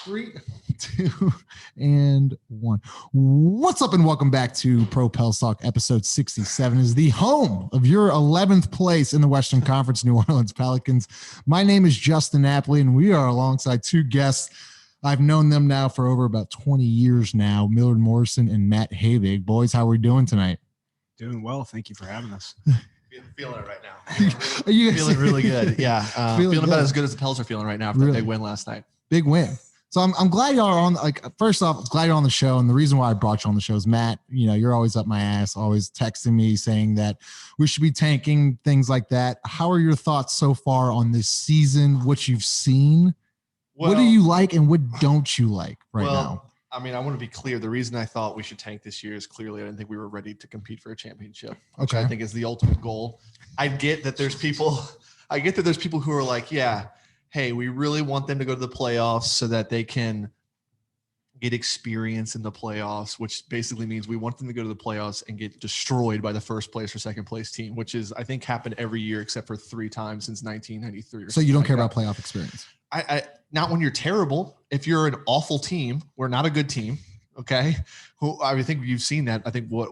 3, 2, and 1. What's up and welcome back to Pro Pels Talk. Episode 67 is the home of your 11th place in the Western Conference, New Orleans Pelicans. My name is Justin Napoli, and we are alongside two guests. I've known them now for over about 20 years now, Millard Morrison and Matt Habig. Boys, how are we doing tonight? Doing well. Thank you for having us. Feeling it right now. Feeling really good. Yeah. Feeling about as good as the Pels are feeling right now after that big win last night. Big win. So I'm glad y'all are on. Like, first off, glad you're on the show. And the reason why I brought you on the show is Matt, you're always up my ass, always texting me saying that we should be tanking, things like that. How are your thoughts so far on this season? What you've seen? What do you like and what don't you like now? I mean, I want to be clear. The reason I thought we should tank this year is clearly I didn't think we were ready to compete for a championship, which I think is the ultimate goal. I get that there's people who are like, yeah, hey, we really want them to go to the playoffs so that they can get experience in the playoffs, which basically means we want them to go to the playoffs and get destroyed by the first place or second place team, which is, I think, happened every year except for 3 times since 1993. So you don't care about playoff experience? I not when you're terrible. If you're an awful team, we're not a good team. Okay. I think you've seen that. I think we've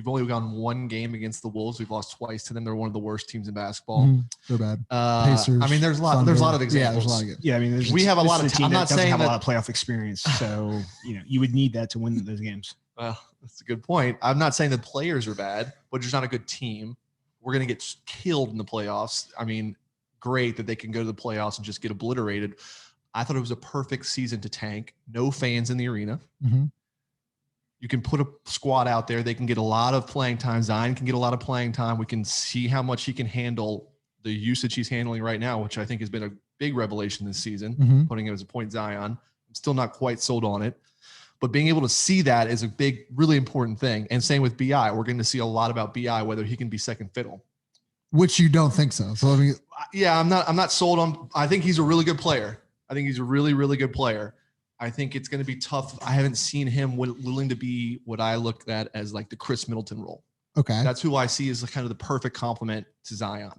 only gone one game against the Wolves. We've lost twice to them. They're one of the worst teams in basketball. They're bad. Pacers. I mean, there's a lot of examples. Yeah, there's a lot of good. I mean, we have a lot of. I'm not saying have a lot of playoff experience, so you would need that to win those games. Well, that's a good point. I'm not saying the players are bad, but just not a good team. We're gonna get killed in the playoffs. I mean, great that they can go to the playoffs and just get obliterated. I thought it was a perfect season to tank. No fans in the arena. Mm-hmm. You can put a squad out there. They can get a lot of playing time. Zion can get a lot of playing time. We can see how much he can handle the usage he's handling right now, which I think has been a big revelation this season, putting him as a point Zion. I'm still not quite sold on it. But being able to see that is a big, really important thing. And same with BI. We're going to see a lot about BI, whether he can be second fiddle. Which you don't think so. So I mean, yeah, I'm not sold on. I think he's a really good player. I think he's a really, really good player. I think it's going to be tough. I haven't seen him willing to be what I look at as like the Chris Middleton role. Okay. That's who I see as kind of the perfect complement to Zion.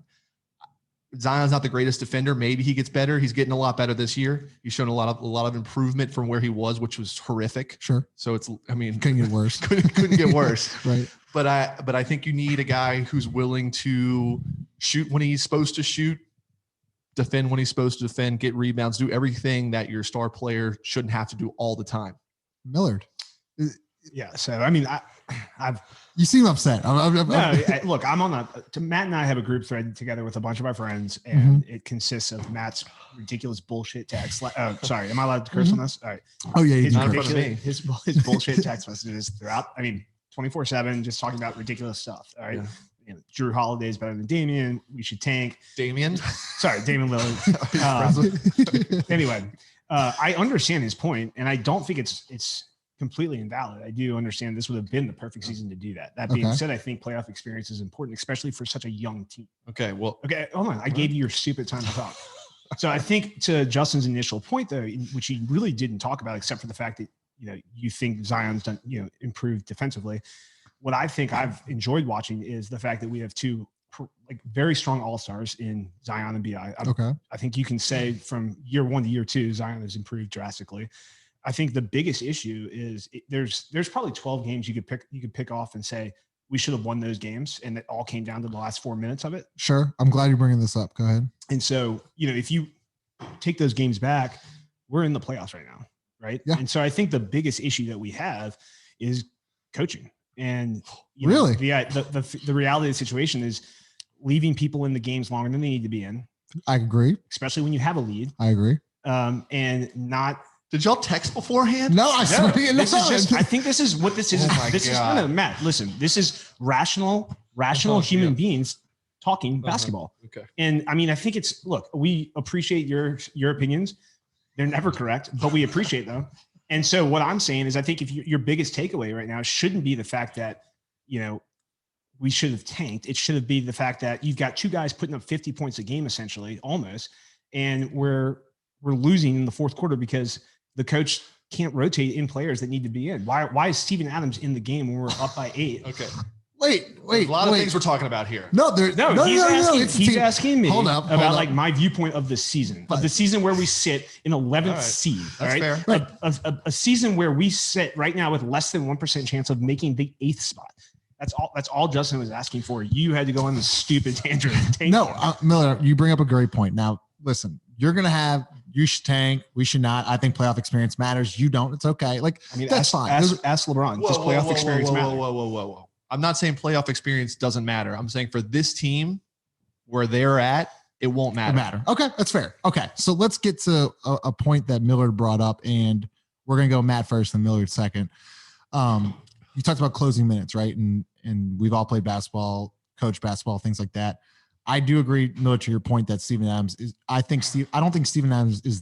Zion's not the greatest defender. Maybe he gets better. He's getting a lot better this year. He's shown a lot of improvement from where he was, which was horrific. Sure. So couldn't get worse. couldn't get worse. Right. But I think you need a guy who's willing to shoot when he's supposed to shoot, defend when he's supposed to defend, get rebounds, do everything that your star player shouldn't have to do all the time. Millard. Yeah. So, I mean, you seem upset. Look, I'm on Matt and I have a group thread together with a bunch of our friends, and it consists of Matt's ridiculous bullshit text. Sorry, am I allowed to curse on this? All right. Oh yeah, his bullshit text messages throughout. I mean, 24/7, just talking about ridiculous stuff. All right. Yeah. Drew Holiday's better than Damian. We should tank. Damian Lillard. Anyway, I understand his point, and I don't think it's completely invalid. I do understand this would have been the perfect season to do that. That being said, I think playoff experience is important, especially for such a young team. Okay, hold on. I gave you your stupid time to talk. So I think to Justin's initial point, though, which he really didn't talk about, except for the fact that you think Zion's done improved defensively. What I think I've enjoyed watching is the fact that we have two very strong all-stars in Zion and BI. I think you can say from year 1 to year 2, Zion has improved drastically. I think the biggest issue is there's probably 12 games you could pick off and say we should have won those games, and it all came down to the last 4 minutes of it. Sure, I'm glad you're bringing this up. Go ahead. And so if you take those games back, we're in the playoffs right now, right? Yeah. And so I think the biggest issue that we have is coaching. And really, the reality of the situation is leaving people in the games longer than they need to be in. I agree, especially when you have a lead. I agree, and not. Did y'all text beforehand? No, I swear. I think this is what this is. No, Matt, listen, this is rational human beings talking basketball. Okay. And I mean, I think we appreciate your opinions. They're never correct, but we appreciate them. And so what I'm saying is I think if your biggest takeaway right now shouldn't be the fact that, we should have tanked. It should be the fact that you've got two guys putting up 50 points a game, essentially, almost, and we're losing in the fourth quarter because the coach can't rotate in players that need to be in. Why is Steven Adams in the game when we're up by 8? Okay. Wait. There's a lot of things we're talking about here. No, he's asking me about like my viewpoint of the season, where we sit in 11th seed. That's fair. Right. A season where we sit right now with less than 1% chance of making the 8th spot. That's all Justin was asking for. You had to go on the stupid tangent. Miller, you bring up a great point. Now, listen, you should tank. We should not. I think playoff experience matters. You don't. It's okay. Like, I mean, that's fine. Ask LeBron. Does playoff experience matter? Whoa. I'm not saying playoff experience doesn't matter. I'm saying for this team, where they're at, it won't matter. Okay, that's fair. Okay, so let's get to a point that Millard brought up, and we're gonna go Matt first and Millard second. You talked about closing minutes, right? And we've all played basketball, coached basketball, things like that. I do agree, Millard, to your point that Steven Adams is. I don't think Steven Adams is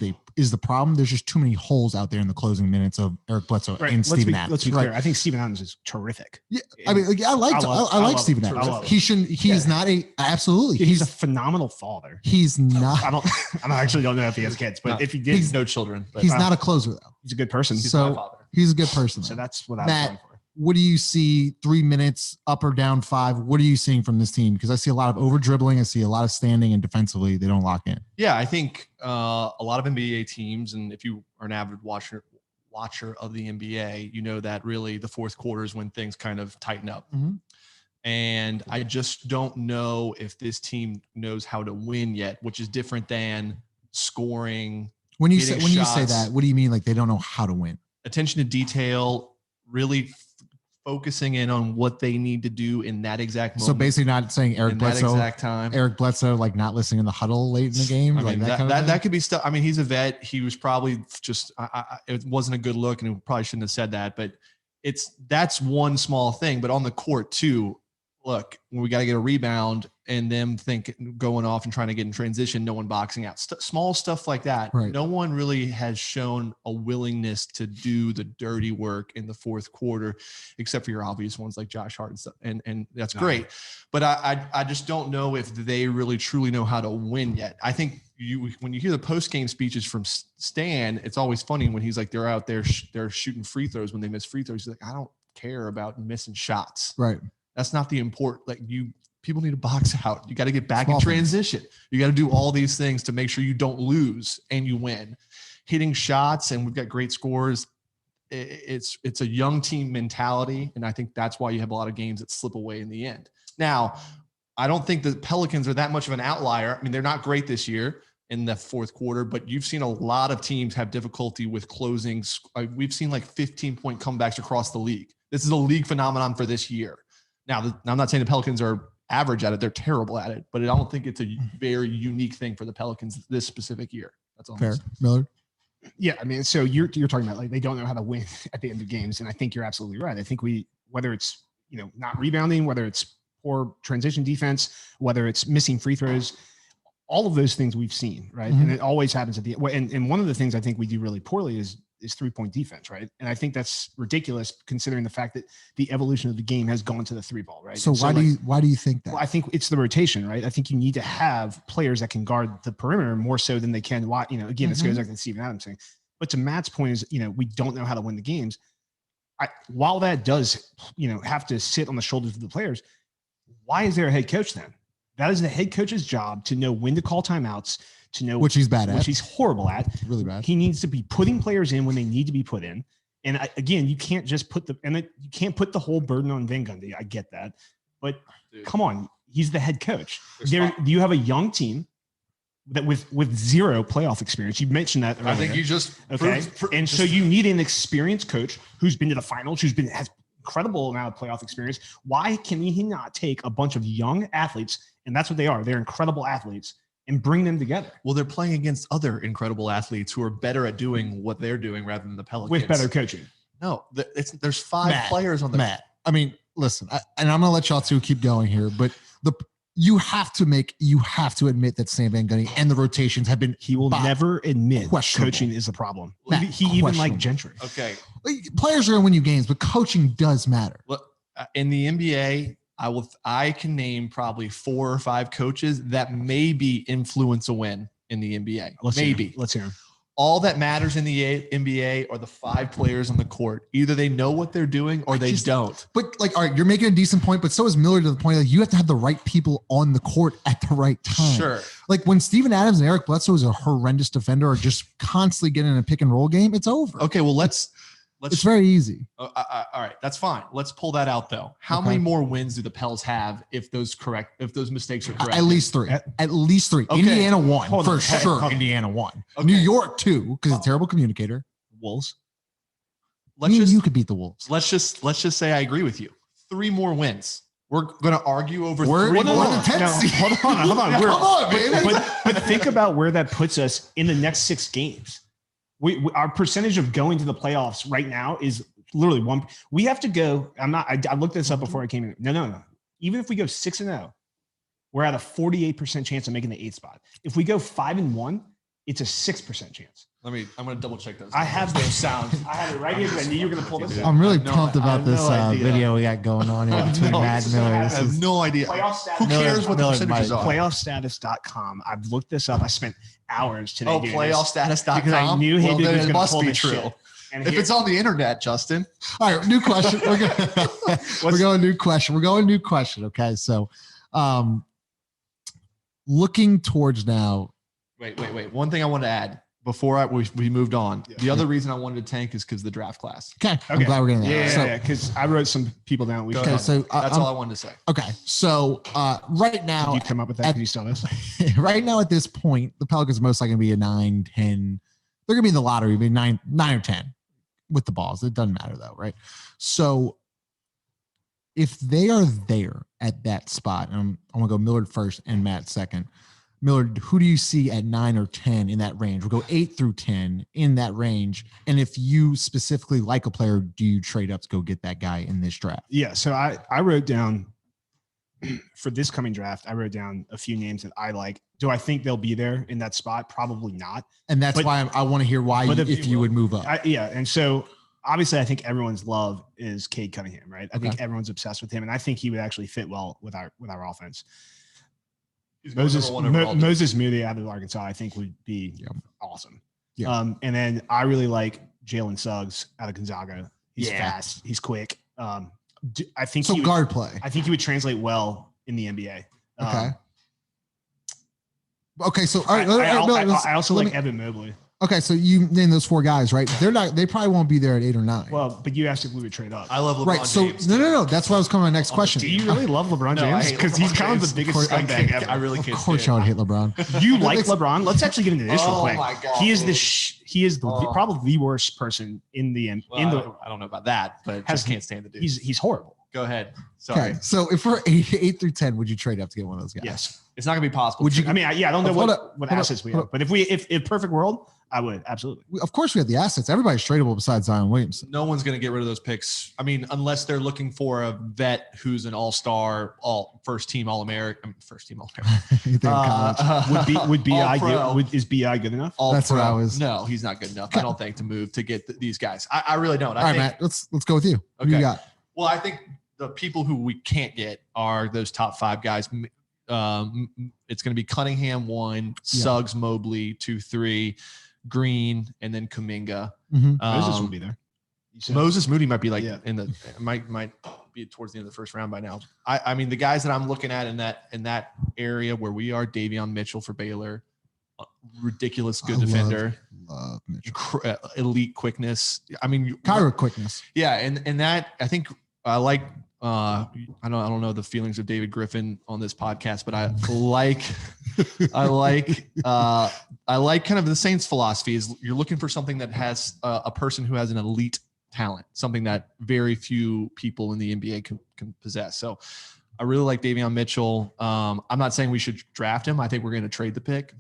the problem. There's just too many holes out there in the closing minutes of Eric Bledsoe and Steven Adams. Let's be clear. I think Steven Adams is terrific. Yeah, I mean, I like Steven Adams. He's not absolutely. He's a phenomenal father. He's not. I actually don't know if he has kids, but if he did, he's no children. But he's not a closer though. He's a good person. He's my father. He's a good person. So that's what I'm going for. What do you see 3 minutes up or down 5? What are you seeing from this team? Because I see a lot of over dribbling. I see a lot of standing, and defensively they don't lock in. Yeah, I think a lot of NBA teams, and if you are an avid watcher of the NBA, you know that really the fourth quarter is when things kind of tighten up. Mm-hmm. And I just don't know if this team knows how to win yet, which is different than scoring. When you say that, what do you mean? Like they don't know how to win? Attention to detail, really focusing in on what they need to do in that exact moment. So basically not saying Eric Bledsoe, exact time. Eric Bledsoe, like not listening in the huddle late in the game. I mean, that could be stuff. I mean, he's a vet. He was probably just, it wasn't a good look and he probably shouldn't have said that, but that's one small thing. But on the court too, look, we got to get a rebound and them going off and trying to get in transition, no one boxing out, small stuff like that. Right. No one really has shown a willingness to do the dirty work in the fourth quarter, except for your obvious ones like Josh Hart and stuff. And that's great. But I just don't know if they really truly know how to win yet. I think when you hear the post-game speeches from Stan, it's always funny when he's like, they're out there, they're shooting free throws when they miss free throws. He's like, I don't care about missing shots. Right. That's not the important, people need to box out. You got to get back in transition. You got to do all these things to make sure you don't lose and you win. Hitting shots, and we've got great scores. It's a young team mentality, and I think that's why you have a lot of games that slip away in the end. Now, I don't think the Pelicans are that much of an outlier. I mean, they're not great this year in the fourth quarter, but you've seen a lot of teams have difficulty with closing. We've seen 15-point comebacks across the league. This is a league phenomenon for this year. Now, I'm not saying the Pelicans are average at it. They're terrible at it, but I don't think it's a very unique thing for the Pelicans this specific year. That's all. Fair. Millard? Yeah. I mean, so you're talking about they don't know how to win at the end of games. And I think you're absolutely right. I think whether it's, not rebounding, whether it's poor transition defense, whether it's missing free throws, all of those things we've seen, right? Mm-hmm. And it always happens at the end. And one of the things I think we do really poorly is 3-point defense, right? And I think that's ridiculous considering the fact that the evolution of the game has gone to the 3-ball, right? So why do you think that? Well, I think it's the rotation, right? I think you need to have players that can guard the perimeter more so than they can. Again, this goes back to Steven Adams thing. But to Matt's point is, we don't know how to win the games. While that does, have to sit on the shoulders of the players, why is there a head coach then? That is the head coach's job to know when to call timeouts, to know which he's bad at, which he's horrible at. Really bad. He needs to be putting players in when they need to be put in. And again, you can't just you can't put the whole burden on Van Gundy. I get that, but come on, he's the head coach. You have a young team that with zero playoff experience. You mentioned that earlier. I think you just so you need an experienced coach who's been to the finals, has incredible amount of playoff experience. Why can he not take a bunch of young athletes, and that's what they are? They're incredible athletes, and bring them together. Well, they're playing against other incredible athletes who are better at doing what they're doing rather than the Pelicans. With better coaching. No, there's 5 players on the Matt. I mean, listen, and I'm going to let y'all two keep going here, but you have to admit that Stan Van Gundy and the rotations have been. He will never admit coaching is the problem. Matt, he even like Gentry. Okay. Players are going to win you games, but coaching does matter. Look, in the NBA, I can name probably 4 or 5 coaches that maybe influence a win in the NBA. Let's hear him. All that matters in the NBA are the 5 players on the court. Either they know what they're doing or they don't. But like, all right, you're making a decent point, but so is Miller to the point that you have to have the right people on the court at the right time. Sure. Like when Steven Adams and Eric Bledsoe is a horrendous defender or just constantly getting in a pick and roll game, it's over. Okay, well, let's it's very easy. all right, that's fine. Let's pull that out though. How many more wins do the Pels have if those mistakes are correct? At least 3. At least 3. Okay. Indiana 1 for Hold sure. on. Indiana 1. Okay. New York 2 because it's a terrible communicator. Wolves. You could beat the Wolves. Let's just say I agree with you. 3 more wins. We're going to argue over We're 3 the more. 10th seed. Hold on. Come on, baby. But think about where that puts us in the next 6 games. Our percentage of going to the playoffs right now is literally 1. We have to go. I looked this up before I came in. No. Even if we go 6-0, we're at a 48% chance of making the 8th spot. If we go 5-1, it's a 6% chance. I'm going to double check those. I have those sounds. I have it right here because I knew you were going to pull this up. I'm really pumped about this idea. video we got going on here between Matt and Miller. I This have is no idea. Playoff status. Who cares what the Miller's percentages are? Playoffstatus.com. I've looked this up. I spent hours today doing this playoffstatus.com. because I knew well, he then was it going to must pull be this true. shit. And If it's on the internet, Justin. all right. New question. We're going new question. Okay. So, looking towards now. Wait. One thing I want to add before we moved on. Yeah. The other reason I wanted to tank is because the draft class. Okay. I'm glad we're getting that. Yeah, because I wrote some people down. So that's all I wanted to say. Okay. So right now, did you come up with that? Can you still this? Right now at this point, the Pelicans are most likely going to be a 9, 10. They're going to be in the lottery, maybe 9 or 10 with the balls. It doesn't matter though, right? So if they are there at that spot, and I'm going to go Millard first and Matt second. Millard, who do you see at 9 or 10 in that range? We'll go 8 through 10 in that range. And if you specifically like a player, do you trade up to go get that guy in this draft? Yeah. So I wrote down for this coming draft, I wrote down a few names that I like. Do I think they'll be there in that spot? Probably not. And that's why I want to hear why if you would move up. And so obviously I think everyone's love is Cade Cunningham, right? I think everyone's obsessed with him. And I think he would actually fit well with our offense. Moses Moody out of Arkansas, I think would be awesome. Yeah. And then I really like Jalen Suggs out of Gonzaga. He's fast. He's quick. I think guard play. I think he would translate well in the NBA. Okay. So all right. I also like Evan Mobley. Okay, so you name those 4 guys, right? They probably won't be there at 8 or 9. Well, but you asked if we would trade up. I love LeBron right. So James. No. That's why I was coming to my next question. Do you really love LeBron James? Because he's kind of the biggest scumbag ever. I really can't. Of course, I would hate LeBron. You like LeBron? Let's actually get into this real quick. My God, he is probably the worst person in the I don't know about that, but just can't stand the dude. He's horrible. Go ahead. Sorry. Okay, so if we're 8 through 10, would you trade up to get one of those guys? Yes. It's not gonna be possible. Would you? I mean, I don't know what assets we have, but if perfect world, I would absolutely. Of course, we have the assets. Everybody's tradable besides Zion Williamson. No one's going to get rid of those picks. I mean, unless they're looking for a vet who's an all-star, first team All-American. Would BI is BI good enough? That's what I was. No, he's not good enough. I don't think to move to get these guys. I really don't. All right, Matt. Let's go with you. Okay. Who you got? Well, I think the people who we can't get are those top 5 guys. It's going to be Cunningham 1, Suggs, Mobley 2, 3. Green and then Kuminga. Moses will be there. Moses Moody might be in the might be towards the end of the first round by now. I mean the guys that I'm looking at in that area where we are, Davion Mitchell for Baylor, ridiculous good defender, love Mitchell. Elite quickness. I mean Cairo quickness. Yeah, and that I think I like. I don't know the feelings of David Griffin on this podcast, but I like kind of the Saints philosophy is you're looking for something that has a person who has an elite talent, something that very few people in the NBA can possess. So I really like Davion Mitchell. I'm not saying we should draft him. I think we're going to trade the pick.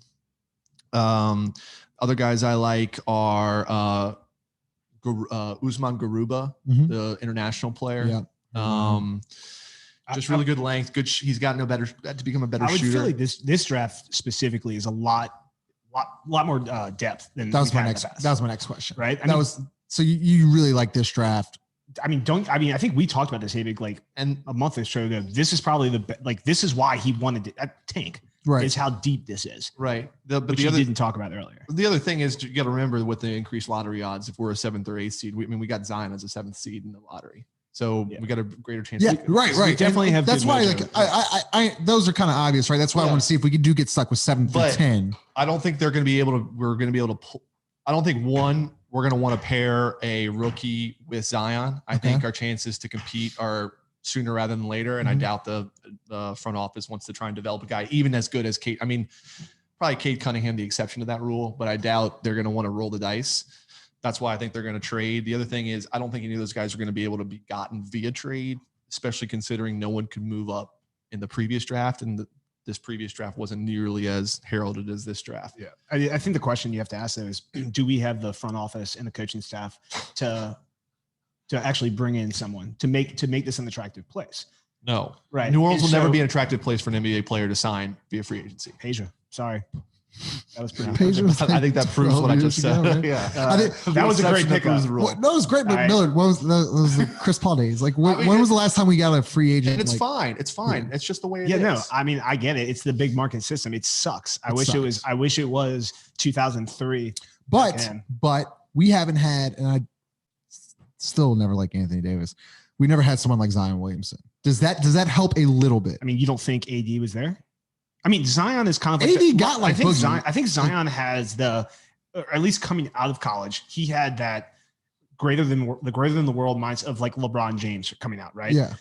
Other guys I like are Usman Garuba, the international player. Yeah. Just really good length. Good. He's gotten to become a better shooter. I would feel like this draft specifically is a lot more depth than that was my next question. Right. So you really like this draft. I think we talked about this, Havik, and a month or so ago. This is probably this is why he wanted to tank. Right. is how deep this is. Right. Which you didn't talk about earlier. The other thing is you got to remember with the increased lottery odds, if we're a 7th or 8th seed, we got Zion as a 7th seed in the lottery. So we got a greater chance. Yeah, right. We definitely have. That's why, like, I those are kind of obvious, right? That's why I want to see if we do get stuck with 7 through 10. I don't think they're going to be able to. We're going to be able to pull. I don't think we're going to want to pair a rookie with Zion. I think our chances to compete are sooner rather than later, and I doubt the front office wants to try and develop a guy even as good as Kate. I mean, probably Cade Cunningham, the exception to that rule, but I doubt they're going to want to roll the dice. That's why I think they're going to trade. The other thing is I don't think any of those guys are going to be able to be gotten via trade, especially considering no one could move up in the previous draft, and this previous draft wasn't nearly as heralded as this draft. Yeah, I think the question you have to ask though is, do we have the front office and the coaching staff to actually bring in someone to make this an attractive place? No, right. New Orleans will never be an attractive place for an NBA player to sign via free agency. Asia, sorry. That was pretty. I think that proves what I just said. Yeah, I think that was a great pickup. No, it was great. But Millard, what was the Chris Paul days? Like, when was the last time we got a free agent? And it's fine. It's fine. Yeah. It's just the way it is. No, I mean, I get it. It's the big market system. It sucks. I wish it was 2003. But we haven't had, and I still never like Anthony Davis. We never had someone like Zion Williamson. Does that help a little bit? I mean, you don't think AD was there? I mean, Zion is kind of like AD got like I think Zion has or at least coming out of college, he had that greater than the world mindset of like LeBron James coming out, right? Yeah.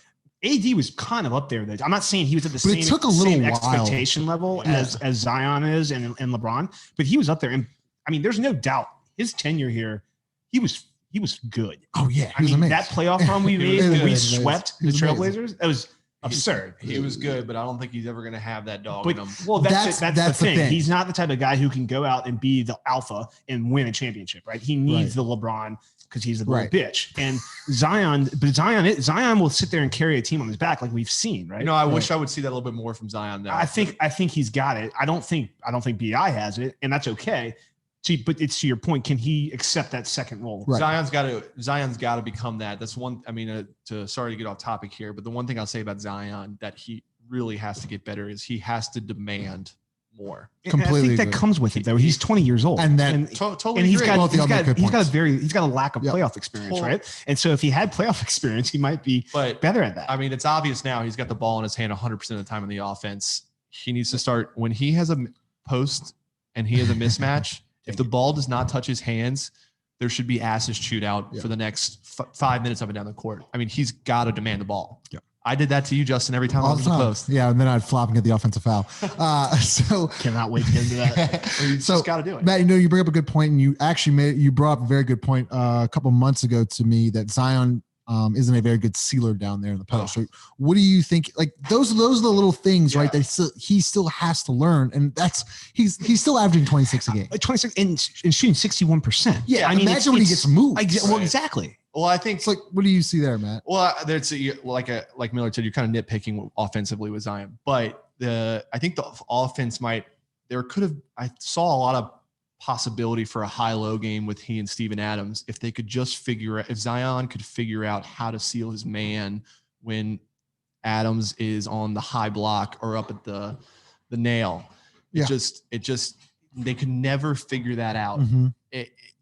AD was kind of up there. I'm not saying he was at the same expectation level as Zion is and LeBron, but he was up there. And I mean, there's no doubt his tenure here, he was good. Oh yeah, I mean, that playoff run we made when we swept the Trailblazers, it was absurd. He was good, but I don't think he's ever going to have that dog in him. Well, that's the thing. He's not the type of guy who can go out and be the alpha and win a championship, right? He needs the LeBron because he's a little bitch. And Zion will sit there and carry a team on his back like we've seen, right? I wish I would see that a little bit more from Zion now. I think he's got it. I don't think BI has it, and that's okay. But it's to your point. Can he accept that second role? Right. Zion's got to become that. That's one. I mean, sorry to get off topic here, but the one thing I'll say about Zion that he really has to get better is he has to demand more. Completely, I think that comes with it though. He's 20 years old, and totally. And he's got a lack of playoff experience, right? And so if he had playoff experience, he might be better at that. I mean, it's obvious now. He's got the ball in his hand 100% of the time in the offense. He needs to start when he has a post and he has a mismatch. If the ball does not touch his hands, there should be asses chewed out for the next 5 minutes up and down the court. I mean, he's got to demand the ball. Yeah. I did that to you, Justin, every time I was in the post. Yeah, and then I'd flop and get the offensive foul. So cannot wait to get into that. You just got to do it. Matt, you bring up a good point, and you actually you brought up a very good point a couple months ago to me that Zion isn't a very good sealer down there in the post. Right? What do you think? Like those are the little things, right? That he still has to learn, and he's still averaging 26 a game, 26 and shooting 61%. Yeah, I mean, imagine when he gets moved. Well, exactly. Well, I think it's like, what do you see there, Matt? Well, there's like Miller said, you're kind of nitpicking offensively with Zion, but I think the offense I saw a lot of possibility for a high-low game with he and Steven Adams if they could just if Zion could figure out how to seal his man when Adams is on the high block or up at the nail. They could never figure that out. Mm-hmm.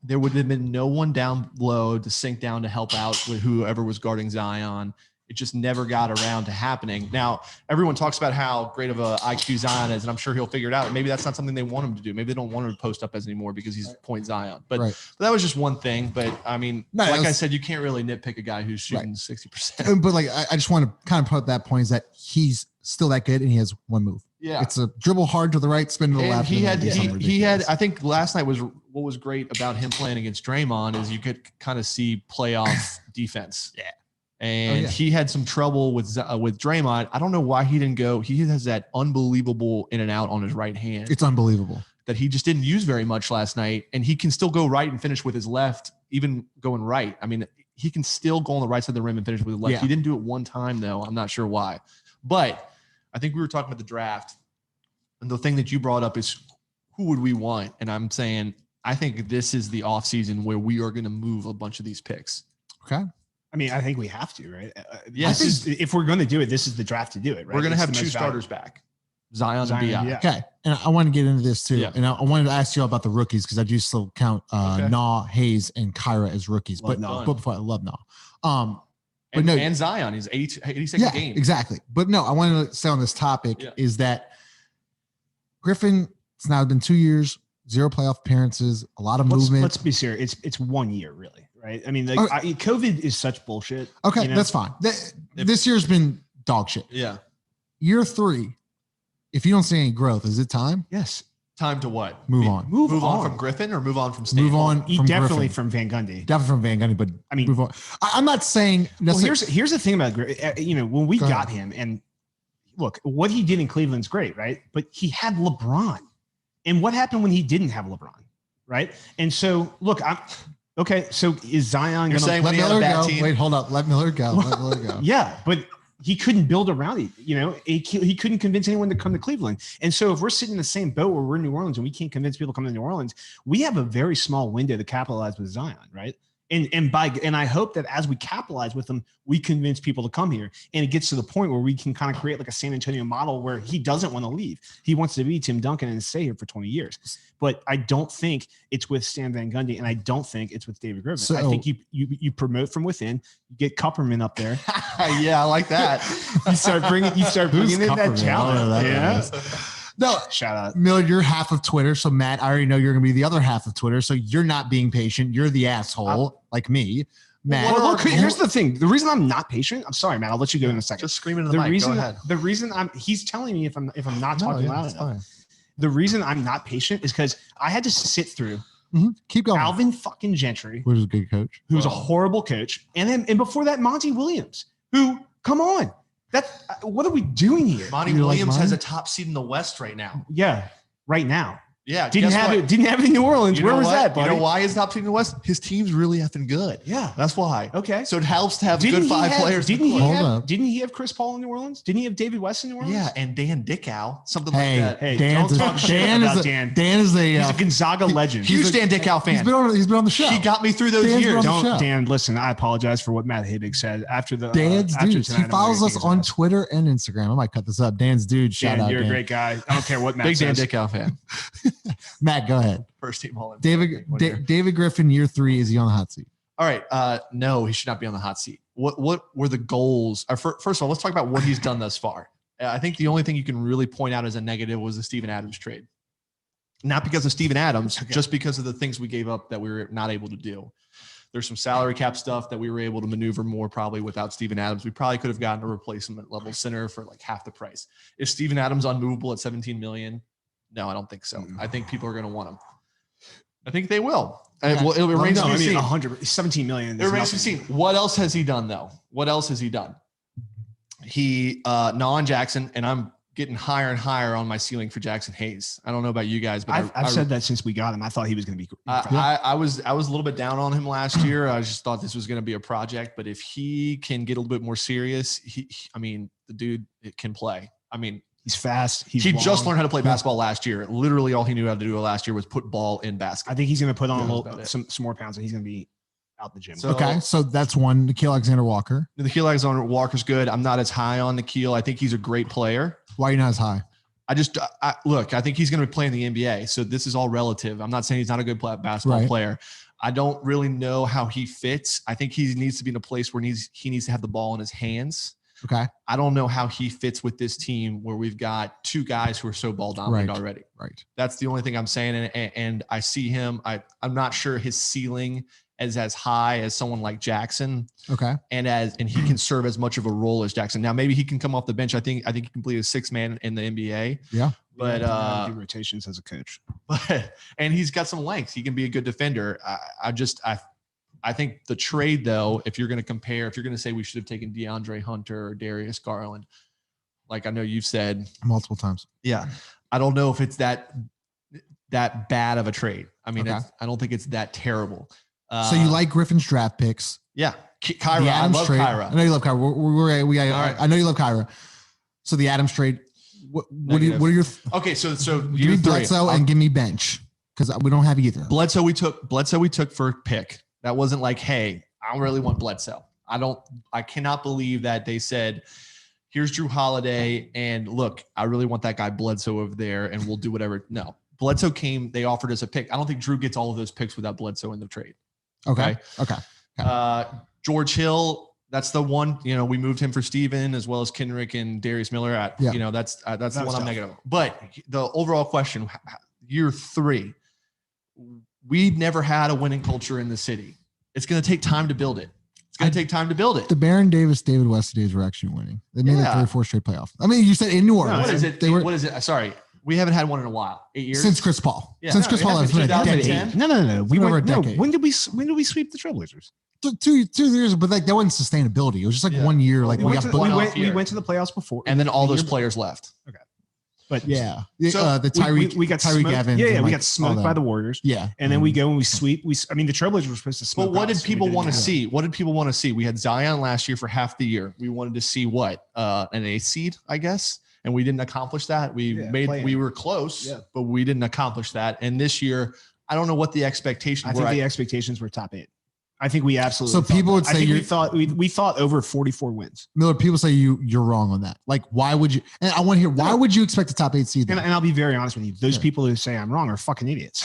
There would have been no one down low to sink down to help out with whoever was guarding Zion. It just never got around to happening. Now, everyone talks about how great of a IQ Zion is, and I'm sure he'll figure it out. Maybe that's not something they want him to do. Maybe they don't want him to post up as anymore because he's point Zion. But that was just one thing. But I mean, I said, you can't really nitpick a guy who's shooting 60%. But like, I just want to kind of put that point is that he's still that good and he has one move. Yeah, it's a dribble hard to the right, spin to the left. He had. I think last night was what was great about him playing against Draymond is you could kind of see playoff defense. Yeah. And he had some trouble with Draymond. I don't know why he didn't go. He has that unbelievable in and out on his right hand. It's unbelievable that he just didn't use very much last night. And he can still go right and finish with his left, even going right. I mean, he can still go on the right side of the rim and finish with his left. Yeah. He didn't do it one time though. I'm not sure why. But I think we were talking about the draft. And the thing that you brought up is who would we want? And I'm saying, I think this is the offseason where we are going to move a bunch of these picks. Okay. I mean, I think we have to, right? Yes. If we're going to do it, this is the draft to do it, right? We're going to have two starters back. Zion and BI. yeah. Okay. And I want to get into this too. Yeah. And I wanted to ask you about the rookies because I do still count Nah, Hayes, and Kyra as rookies. Love But before I love Nah. But And, no, and Zion, he's 86 yeah, game. exactly. But no, I wanted to stay on this topic is that Griffin, it's now been 2 years, 0 playoff appearances, a lot of movement. Let's be serious. It's 1 year, really, right? I mean, COVID is such bullshit. Okay, that's fine. This year's been dog shit. Yeah. Year 3, if you don't see any growth, is it time? Yes. Time to what? Move on. Move on from Griffin or move on from Stanford? Move on from definitely Griffin. from Van Gundy. Definitely from Van Gundy, but I mean, move on. I'm not saying well, here's the thing about Griffin. When we got him, and look, what he did in Cleveland's great, right? But he had LeBron. And what happened when he didn't have LeBron, right? And so, look, okay. So is Zion You're saying let when he had Miller a bad go? team? Wait, hold up. Let Miller go. Let Miller go. Yeah, but he couldn't build around it. He couldn't convince anyone to come to Cleveland. And so if we're sitting in the same boat where we're in New Orleans and we can't convince people to come to New Orleans, we have a very small window to capitalize with Zion, right? And I hope that as we capitalize with them, we convince people to come here. And it gets to the point where we can kind of create like a San Antonio model where he doesn't want to leave. He wants to be Tim Duncan and stay here for 20 years. But I don't think it's with Stan Van Gundy, and I don't think it's with David Griffin. So, I think you promote from within, you get Kupperman up there. Yeah, I like that. you start bringing in that talent. Yeah. No, shout out. Miller, you're half of Twitter. So Matt, I already know you're going to be the other half of Twitter. So you're not being patient. You're the asshole like me. Matt. Well, look, here's the thing. The reason I'm not patient, I'm sorry, Matt, I'll let you go in a second. Just scream into the mic. Go ahead. The reason he's telling me if I'm not talking loud enough. The reason I'm not patient is because I had to sit through keep going. Alvin fucking Gentry, who was a good coach, who was a horrible coach, and before that, Monty Williams, who, come on. What are we doing here? Monty Williams has a top seed in the West right now. Yeah, right now. Yeah, didn't have it in New Orleans. Where was that, buddy? You know why he's top seed in the West? His team's really effing good. Yeah, that's why. Okay, so it helps to have good 5 players. Didn't he have Chris Paul in New Orleans? Didn't he have David West in New Orleans? Yeah, and Dan Dickow, something like that. Hey, don't talk shit about Dan. Dan is he's a Gonzaga legend. Huge Dan Dickow fan. He's been on the show. He got me through those years. Dan, listen, I apologize for what Matt Habig said after the Dan's dude. He follows us on Twitter and Instagram. I might cut this up. Dan's dude. Shout out. You're a great guy. I don't care what Matt says. Big Dan Dickow fan. Matt, go ahead. First team all David Griffin, year 3, is he on the hot seat? All right. No, he should not be on the hot seat. What were the goals? First of all, let's talk about what he's done thus far. I think the only thing you can really point out as a negative was the Steven Adams trade. Not because of Steven Adams, just because of the things we gave up that we were not able to do. There's some salary cap stuff that we were able to maneuver more probably without Steven Adams. We probably could have gotten a replacement level center for like half the price. Is Steven Adams unmovable at $17 million? No, I don't think so. I think people are going to want him. I think they will. Well, it remains to be seen. 17 million. It remains to be seen. What else has he done though? What else has he done? He Nolan Jackson, and I'm getting higher and higher on my ceiling for Jackson Hayes. I don't know about you guys, but I've said that since we got him. I thought he was going to be. I was a little bit down on him last year. I just thought this was going to be a project, but if he can get a little bit more serious, the dude can play. He's fast. He just learned how to play basketball last year. Literally all he knew how to do last year was put ball in basket. I think he's going to put on some more pounds and he's going to be out the gym. So that's one. Nikhil Alexander-Walker. Nikhil Alexander-Walker's good. I'm not as high on Nikhil. I think he's a great player. Why are you not as high? I think he's going to be playing the NBA. So this is all relative. I'm not saying he's not a good basketball player. I don't really know how he fits. I think he needs to be in a place where he needs to have the ball in his hands. Okay. I don't know how he fits with this team where we've got 2 guys who are so ball dominant already. Right. That's the only thing I'm saying. And I see him. I'm not sure his ceiling is as high as someone like Jackson. Okay. And he can serve as much of a role as Jackson. Now, maybe he can come off the bench. I think he can play a 6 man in the NBA. Yeah. But do rotations as a coach. And he's got some length. He can be a good defender. I think the trade, though, if you're going to say we should have taken DeAndre Hunter or Darius Garland, like I know you've said multiple times. Yeah. I don't know if it's that bad of a trade. I don't think it's that terrible. So you like Griffin's draft picks? Yeah. Kyra. I love trade. Kyra. I know you love Kyra. I know you love Kyra. So the Adams trade, what are your okay? So give me Bledsoe and give me bench because we don't have either. Bledsoe we took for a pick. That wasn't like, hey, I really want Bledsoe. I cannot believe that they said here's Drew Holiday, and look, I really want that guy Bledsoe over there, and we'll do whatever. No, Bledsoe came. They offered us a pick. I don't think Drew gets all of those picks without Bledsoe in the trade. Okay. George Hill. That's the one, we moved him for Steven as well as Kenrick and Darius Miller that's the one I'm negative. But the overall question, year 3, we never had a winning culture in the city. It's going to take time to build it. The Baron Davis, David West days were actually winning. They made like 3 or 4 straight playoffs. I mean, you said in New Orleans. What is it? Sorry. We haven't had one in a while. 8 years since Chris Paul. Yeah. Since Chris Paul, it's been a decade. No. We were a decade. When did we sweep the Trailblazers? 2 years, but like that wasn't sustainability. It was just like 1 year. Like we went to the playoffs before, and then all those players left. Okay, but so the Tyreek, we got Tyreek Evans. Yeah, we got smoked by the Warriors. Yeah, and then we go and we sweep. The Trailblazers were supposed to smoke. But what did people want to see? We had Zion last year for half the year. We wanted to see what an 8th seed, I guess. And we didn't accomplish that. We were close, but we didn't accomplish that. And this year, I don't know what the expectations were. I think the expectations were top 8. I think we absolutely. So people would say we thought over 44 wins. Miller, people say you're wrong on that. Like, why would you? And I want to hear why would you expect a top 8 seed? And I'll be very honest with you. Those people who say I'm wrong are fucking idiots.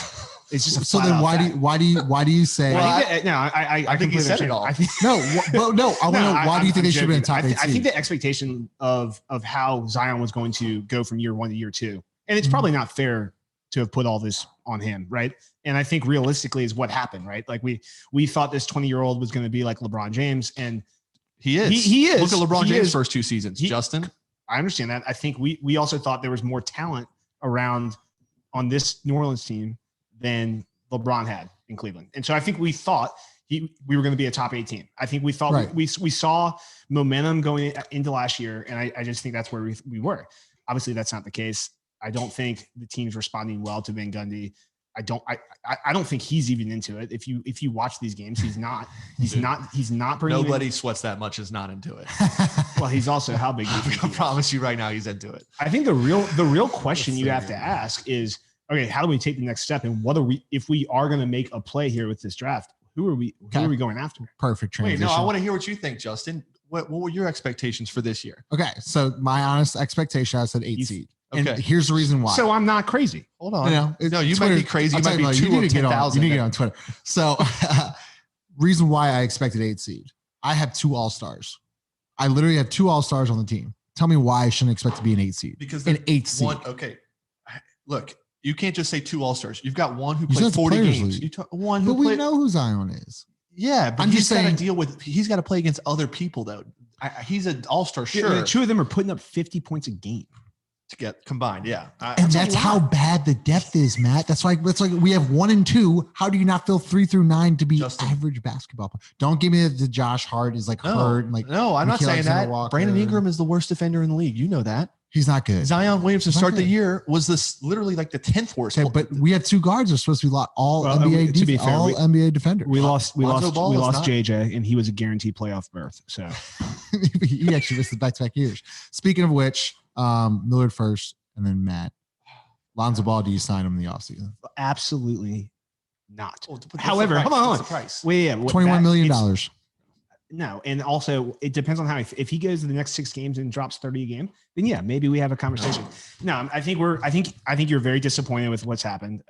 It's just so. Then why do you say? Well, I think you said it all. I want to know why do you think they should have been a top 8 seed? I think the expectation of how Zion was going to go from year 1 to year 2, and it's probably not fair to have put all this on him, right? And I think realistically is what happened, right? Like we thought this 20-year-old was going to be like LeBron James, and he is. He is. Look at LeBron James' first 2 seasons, Justin. I understand that. I think we also thought there was more talent around on this New Orleans team than LeBron had in Cleveland, and so I think we thought we were going to be a top 8 team. I think we thought we saw momentum going into last year, and I just think that's where we were. Obviously, that's not the case. I don't think the team's responding well to Van Gundy. I don't think he's even into it. If you watch these games, he's not bringing. Nobody sweats that much is not into it. Well, he's also how big. I promise you right now, he's into it. I think the real question you have to ask is, okay, how do we take the next step? And what are we, if we are going to make a play here with this draft, who are we going after? Perfect transition. Wait, no, I want to hear what you think, Justin. What were your expectations for this year? Okay. So my honest expectation, I said 8 seed. Okay. And here's the reason why. So I'm not crazy. Hold on. No, you might be crazy. You might be 2 of 10,000. You need to get on Twitter. So reason why I expected 8 seed. I have 2 all-stars. I literally have 2 all-stars on the team. Tell me why I shouldn't expect to be an 8 seed. Because an 8 seed. Okay. Look, you can't just say 2 all-stars. You've got one who played 40 games. One who but we know who Zion is. Yeah, but he's got to play against other people though. He's an all-star, sure. The 2 of them are putting up 50 points a game. To get combined, yeah. And that's how bad the depth is, Matt. That's like we have 1 and 2. How do you not fill 3 through 9 to be average basketball player? Don't give me the Josh Hart is like hurt. And no, I'm not saying that. Brandon Ingram is the worst defender in the league. You know that. He's not good. Zion Williamson start the year was literally like the 10th worst. Okay, but we have 2 guards that are supposed to be NBA defenders. We lost JJ, and he was a guaranteed playoff berth. So he actually missed the back-to-back years. Speaking of which, Millard first, and then Matt. Lonzo Ball, do you sign him in the offseason? Absolutely not. However, hold on. Wait, $21 million. No, and also it depends on how if he goes to the next 6 games and drops 30 a game, then yeah, maybe we have a conversation. No, I think you're very disappointed with what's happened.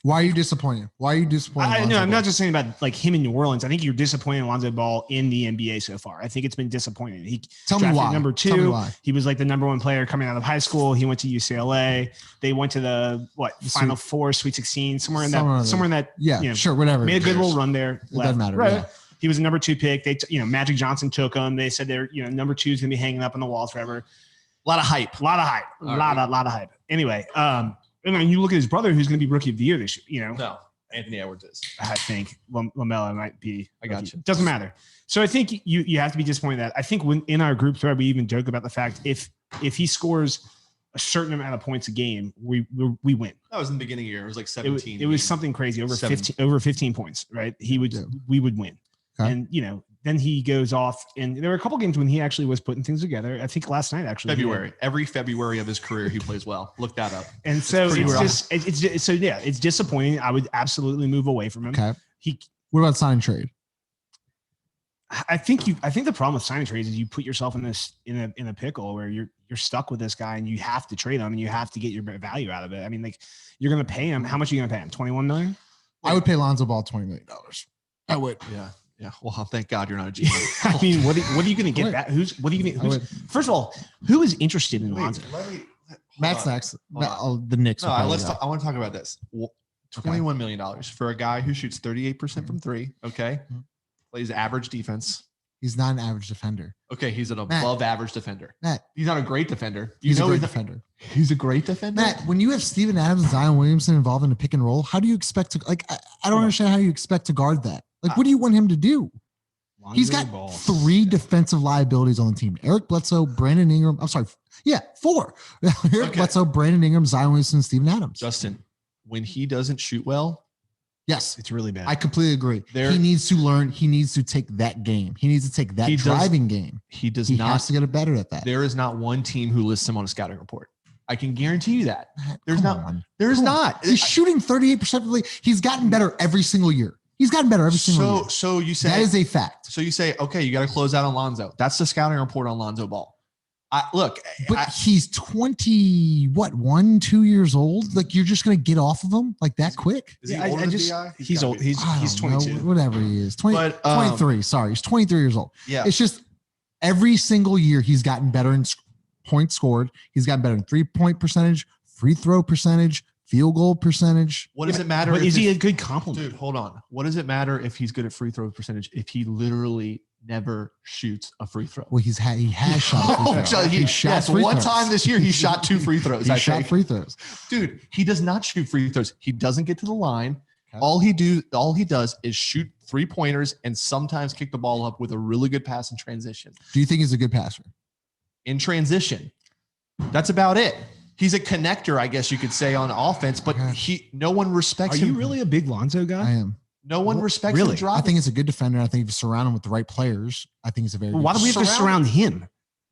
Why are you disappointed? I'm not just saying about like him in New Orleans. I think you're disappointed in Lonzo Ball in the NBA so far. I think it's been disappointing. He Tell me why. Number 2. He was like the number 1 player coming out of high school. He went to UCLA. They went to the Final Four, Sweet 16, somewhere in that. Yeah, sure, whatever. Made a good little run there. It doesn't matter. Right. Yeah. He was a number 2 pick. They, Magic Johnson took him. They said they're, number 2 is going to be hanging up on the walls forever. A lot of hype. A lot of hype. Anyway, and then you look at his brother, who's going to be rookie of the year this year. No, Anthony Edwards is. I think LaMelo might be. I got you. Doesn't matter. So I think you have to be disappointed that. I think when in our group thread we even joke about the fact if he scores a certain amount of points a game, we win. That was in the beginning of the year. It was like 17. It was something crazy over 15 points, right? We would win. Okay. And, then he goes off, and there were a couple games when he actually was putting things together. I think last night, actually. February. Every February of his career, he plays well. Look that up. And so it's disappointing. I would absolutely move away from him. Okay. What about sign and trade? I think the problem with signing trades is you put yourself in a pickle where you're stuck with this guy and you have to trade him and you have to get your value out of it. I mean, like you're going to pay him. How much are you going to pay him? $21 million? I would pay Lonzo Ball $20 million. I would. Yeah. Yeah. Well, thank God you're not a GM. I mean, what are you going to get back? First of all, who is interested in Lonzo? Matt's next. The Knicks. No, I want to talk about this. $21 million for a guy who shoots 38% from three. Okay. Plays average defense. He's not an average defender. Okay, he's an above average defender. Matt, he's not a great defender. He's a great defender. He's a great defender. Matt, when you have Steven Adams and Zion Williamson involved in a pick and roll, how do you expect to I don't understand how you expect to guard that. Like, what do you want him to do? He's got 3 defensive liabilities on the team. Eric Bledsoe, Brandon Ingram. I'm sorry. Yeah, 4. Eric Bledsoe, Brandon Ingram, Zion Williamson, and Steven Adams. Justin, when he doesn't shoot well, yes, it's really bad. I completely agree. He needs to learn. He needs to take that game. He needs to take that driving game. He has to get better at that. There is not one team who lists him on a scouting report. I can guarantee you that. There's not. He's shooting 38%. He's gotten better every single year. He's gotten better every single year. So you say that is a fact. So you say, okay, you got to close out on Lonzo. That's the scouting report on Lonzo Ball. He's 2 years old. Like, you're just gonna get off of him like that quick? Is he older than DI? He's old. He's 22. Whatever he is, 23. Sorry, he's 23 years old. Yeah, it's just every single year he's gotten better in points scored. He's gotten better in 3-point percentage, free throw percentage, field goal percentage. What does it matter? But is he a good compliment? Dude, hold on. What does it matter if he's good at free throw percentage if he literally never shoots a free throw? Well, he has shot a free throw. One time this year he shot 2 free throws. He shot free throws. Dude, he does not shoot free throws. He doesn't get to the line. Okay. All he does is shoot 3-pointers and sometimes kick the ball up with a really good pass in transition. Do you think he's a good passer? In transition. That's about it. He's a connector, I guess you could say, on offense, but no one respects him. Are you really a big Lonzo guy? I am. No one respects him driving. I think he's a good defender. I think if you surround him with the right players, I think he's a very good why do we have to surround him?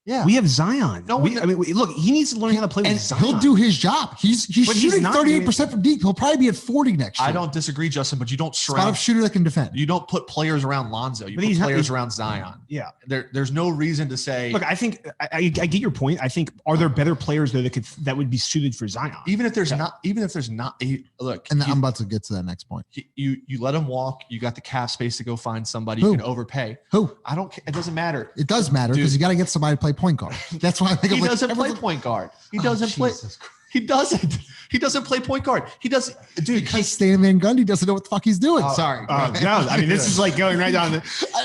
Yeah. We have Zion. Look, he needs to learn how to play with Zion. He'll do his job. He's shooting 38% from deep. He'll probably be at 40 next year. I don't disagree, Justin, but you don't surround. Spot up shooter that can defend. You don't put players around Lonzo. You put players around Zion. Yeah. There's no reason to say. Look, I think I get your point. I think, are there better players though that would be suited for Zion? Even if there's not. Look. And I'm about to get to that next point. You let him walk. You got the cap space to go find somebody you can overpay. Who? I don't. It doesn't matter. It does matter because you got to get somebody to play point guard. That's why I think he doesn't play point guard. He doesn't play. He doesn't. He doesn't play point guard. He does, dude. Because Stan Van Gundy doesn't know what the fuck he's doing. Sorry. No, I mean this is like going right down.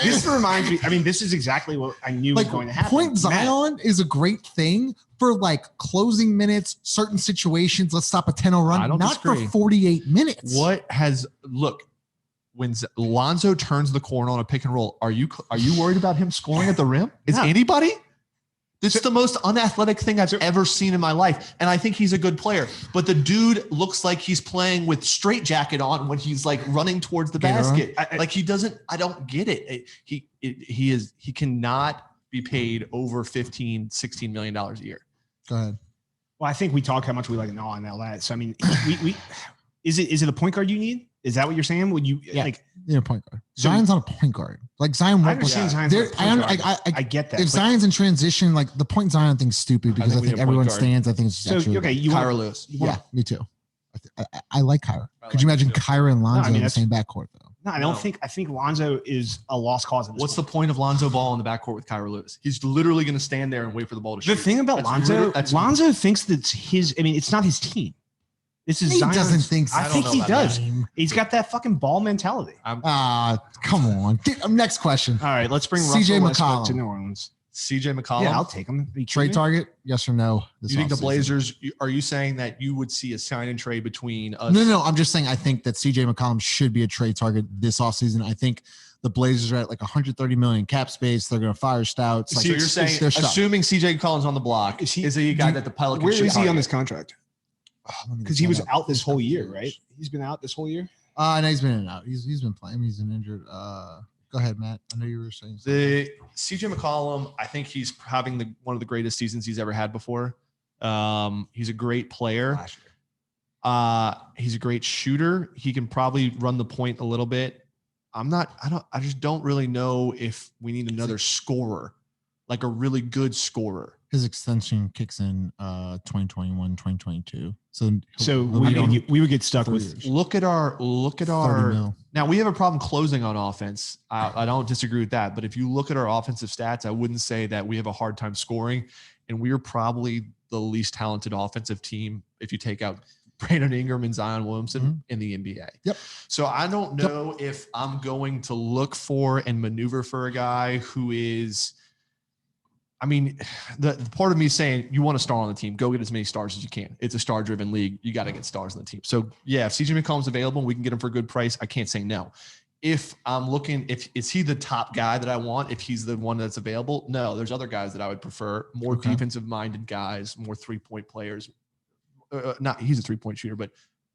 This reminds me. I mean, this is exactly what I knew was going to happen. Point Zion is a great thing for like closing minutes, certain situations. Let's stop a 10-0 run. Not for 48 minutes. When Lonzo turns the corner on a pick and roll, are you worried about him scoring at the rim? Is anybody? This is the most unathletic thing I've ever seen in my life. And I think he's a good player. But the dude looks like he's playing with straitjacket on when he's like running towards the basket. I don't get it. He cannot be paid over $15-16 million a year. Go ahead. Well, I think we talk how much we like Noah and all that. So I mean, is it a point guard you need? Is that what you're saying? Would you point guard? Zion's not a point guard. Like Zion, I get that. If Zion's in transition, like the point Zion thing's stupid because I think everyone stands. I think it's just Kyra Lewis. Yeah, me too. I like Kyra. Could you imagine Kyra and Lonzo in the same backcourt though? No, I don't think. I think Lonzo is a lost cause. What's the point of Lonzo Ball in the backcourt with Kyra Lewis? He's literally going to stand there and wait for the ball to shoot. The thing about Lonzo thinks that's his. I mean, it's not his team. This is Zion. Doesn't think so. I think he does. He's got that fucking ball mentality. Come on. Next question. All right, let's bring CJ McCollum to New Orleans. CJ McCollum. Yeah, I'll take him. Trade target? Yes or no? You think the Blazers? Are you saying that you would see a sign and trade between us? No. I'm just saying I think that CJ McCollum should be a trade target this offseason. I think the Blazers are at like 130 million cap space. They're going to fire Stouts. So you're saying, assuming CJ McCollum's on the block, is he a guy that the Pelicans? Where is he on this contract? Because he was out this whole year, right? He's been out this whole year. No, he's been in and out. He's been playing. He's been injured. Go ahead, Matt. I know you were saying something. The CJ McCollum. I think he's having one of the greatest seasons he's ever had before. He's a great player. He's a great shooter. He can probably run the point a little bit. I just don't really know if we need another scorer, like a really good scorer. His extension kicks in 2021, 2022. So we would get stuck with look at our now we have a problem closing on offense. I don't disagree with that, but if you look at our offensive stats, I wouldn't say that we have a hard time scoring, and we are probably the least talented offensive team if you take out Brandon Ingram and Zion Williamson in the NBA. Yep. So I don't know if I'm going to look for and maneuver for a guy who is, I mean, the part of me saying you want a star on the team, go get as many stars as you can. It's a star-driven league. You got to get stars on the team. So yeah, if CJ McCollum's available and we can get him for a good price, I can't say no. If I'm looking, is he the top guy that I want? If he's the one that's available, no. There's other guys that I would prefer, more defensive-minded guys, more three-point players. He's a three-point shooter, but